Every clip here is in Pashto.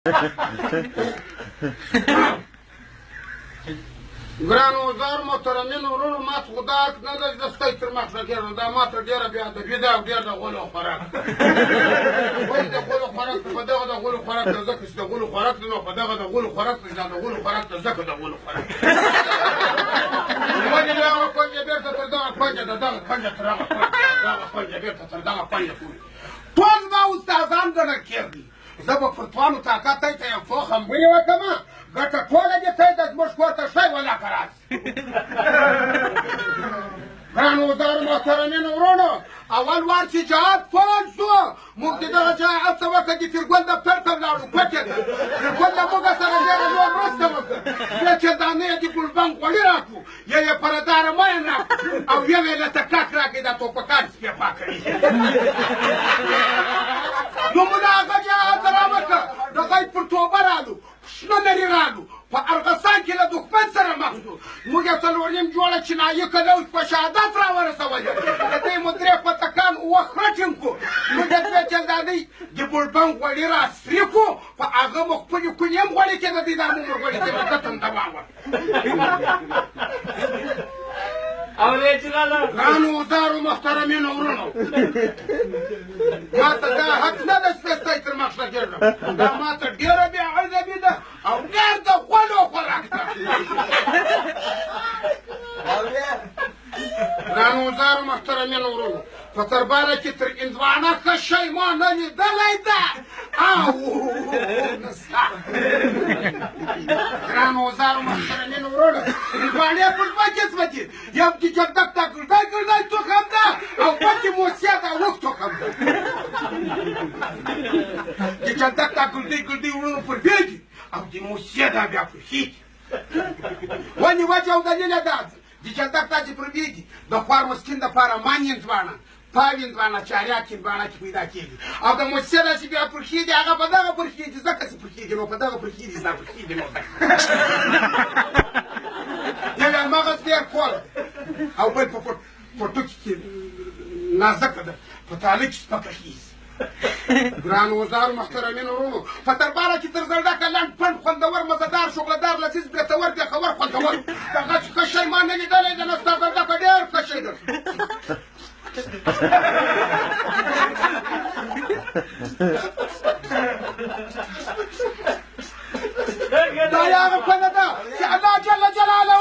ګرانو وزارو محترمینو وروڼو ما ته خو دا حق نه ده چې زه ستاسو تر مخ راګېږم دا ما ته ډېره بې ادبي ده او ډېر د غولو خوراک ولې د غولو خوراک په دغه د غولو خوراک ته ځکه چې د غولو خوراک دی نو په دغه د غولو خوراک ته دا د غولو خوراک ته ځکه د غولو خوراک ولې دغه پنجه بېرته تر دغه پنجه د دغه پنجه تر هغه پنجه بېرته تر دغه پنجه پورې ټول زما استادان ګڼل کېږي زه به فتوانو طاقت دی ته یو څو خبرې وکړمه ګټه ټوله دې ته ده زموږ کور ته شی ولاکه راشي ګرانو وزارو محترمینو وروڼو اول وار چې جهاد فعال شو موږ د دغه جهاد څه وکړه چې پیرګل دفتر ته ولاړو کوټې ته پیرګل له موږ سره ډېره لویه مرسته وکړه بیا چې دانې یې د ګلبنګ غوړي راکړو یا یې پرداره مین راکړو او یو یې له تکاک راکړې دا ټوپکان سپې پاکوي نو موږ هغه جهاد را وکړه د غیب پر توبه رالو شنه لرې رالو په ارغستان کې له دښمن سره مخ شو موږ یو څلورنیم جوړه چینایي کلوش په شهادت راورسولې د دې مو درې پتکان اوه خرچم کړو موږ د دوې جلدانۍ د بولبنګ غوړي راسري کړو په هغه مو خپلې کونې هم غوړې کېده دوی د عمومر غوړي ته مې کتم دوا وه ګرانو وزارو محترمینو وروڼو ما ته دا حق نه ده چې ستاسو تر مخ راګېږم دا ما ته ډېره بې ادبي ده او ډېر د غولو خوراک ده ګرانو وزارو محترمینو وروڼو په درباره کې تر هندوانه ښه شی ما نه لیدلی ده او ګرانو وزارو محترمینو وروڼو هندوانې پر دوه قسمه دي یو کې جلدک دا ګردی ګردی تخم ده او بل کې موسیا دا وږ تخم ده د جلدک دا ګردی ګردی وروڼو پر بېږي او د موسیا دا بیا پر خېږي ونې وجه او دلیل یې دا ده د جلدک دا چې پر بېږي د خوار مسکین دپاره مان هندوانه پاو هندوانه چاریاک هندوانه کې پیدا کېږي او د موسیا دا چې بیا پر خېږي هغه په دغه پر خېږي ځکه چې پر خېږي نو په دغه پر خېږي زما پر خېږي نو یو یې مغز ډېر کول او بل په پټوکي کې نازکه ده په تاله کې سپکه خېږي ګرانو وزارو محترمینو وروڼو په درباره کې تر زړډکه لنډ پنډ خوندور مزهدار شغلهدار لذیذ برېتور بېخبر خوندور دغه ښه شی ما نه لیدلی ده نو ستا زړډکه ډېر ښه شی ده دا یې هغه کونه ده چې الله جل جلاله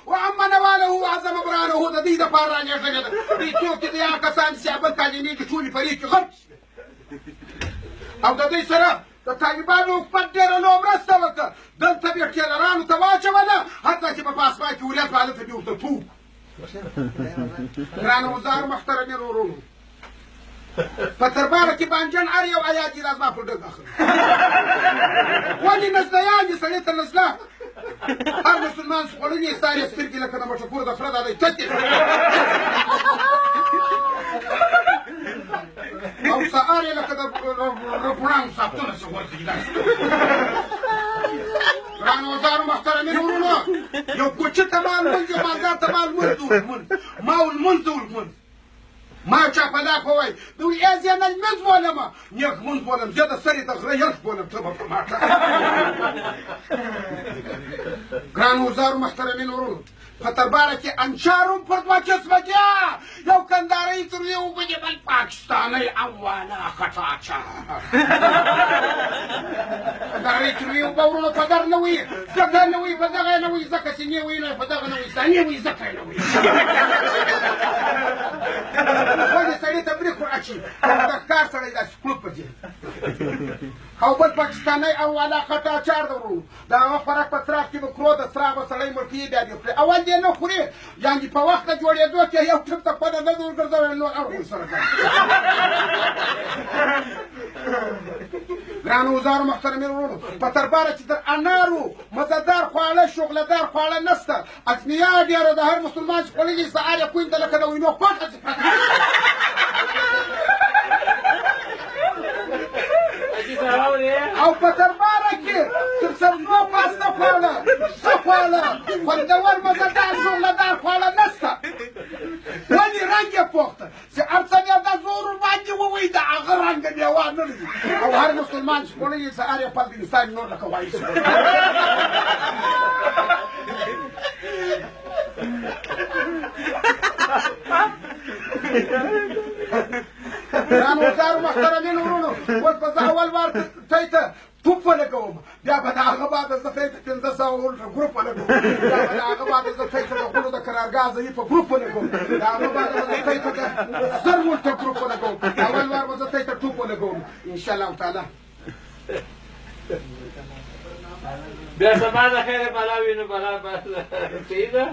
وعم نواله وعظم برهانه د دوی دپاره رالېږلې ده دوی څوک چې دی هغه کسان چې ابل تعلیمېږي ټولې فرې کې غرق او د دوی سره د طالبانو حکومت ډېره لویه مرسته وکړه دلته بیا ټیلرانو ته واچوله حتی چې په پاسما کې ولایت به هلته بیا ورته توپ ګرانو وزارو محترمینو وروڼو په درباره کې بانجان هر یو عیاد یې دا زما پر ډګ اخلي ولې نزدهیان دي سړي ته نزله هر مسلمان خوړلي ستا یې سترګې لکه د مټکور د خره دا دی تتې او سهار یې لکه د روپړانو ساعتونه چې غورځي ګرانو وزارو محترمینو وروڼو یو کوچه ته ما لمونځ یو مالدار ته ما لمونځ ما ولمونځ ته ولمونځ ما چا په دا خو وایي د وایي ای زه نه لمونځ بولم نیک لمونځ بولم زه د سرې د غره یرخ بولم ته به په ما ګرانو وزارو محترمینو وروڼو په درباره کې انچارم پر دوه قسمه دي یو کندارۍ تروې اوبه دي بل پاکستانۍ افغانه خټه اچار کندارۍ تروې اوبه وروڼو په در نه وي ځکه نه وي په دغه یې نه وي ځکه چې نه وي نه په دغه نه وي ثانیې وي ځکه یې نه وي ولې سړي ته برېک ور اچي د ښکار سړی داسې کلوب په ځي او بل پاکستانۍ افغانه خټه اچار ده وروڼو د هغه خوراک په څراغ کې به کړو د څراغ به سړی مړ کوي بیا دې خوري اول دې نه خوري یعنې په وخت د جوړېدو کې یو ټپ ته پنه نه ده ورګرځولی نور اړخ سره کوي ګرانو وزارو محترمینو وروڼو په درباره کې تر انارو مزهدار خواړه شغلهدار خواړه نشته ازمیا ډېره د هر مسلمان چې خوړلي سهار یې کوینده لکه د وینو کوټه چې او په درباره کې تر سبزو پاسته خواړه ښه خواړه خوندور مزهدار شغلهدار خواړه نشته ولې رنګ یې پوخته چې هر څه بیا دا زور باندې ووایي د هغه رنګه میوه نه لري او هر مسلمان چې کولی یې سهار یې پل د انسان نور لکه وایي رانوزارو محترمینو ورونو اوس به زه اول وار تی ته توپ ولګوم بیا به د هغه بعد زه تی ته 500 ګروپ ولګوم بیا به د هغه بعد زه تی ته د غلو د قرارګاه ضعیفه ګروپ ولګوم د هغه بعد به زه تی ته د زر ولټه ګروپ ولګوم اول وار به زه تی ته توپ ولګوم انشاءالله تعالی بیا سبا د خیر بلا وینو بلا بس صحیح ده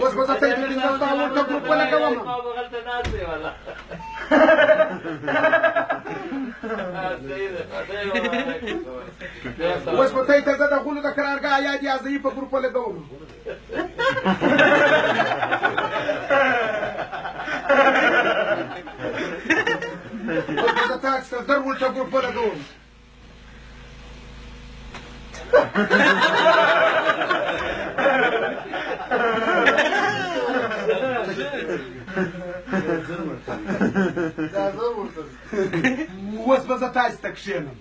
اوس به زه تی ته 500 ولټه ګروپ ولګوم ما بغلته ناست دی والا اوس به تی ته زه د غلو د قرارګاه یاد یا ضعیفه ګروپ ولګوم اوس به زه تا زر ولټه ګروپ ولګوم اوس به زه تاسې ته کښېنم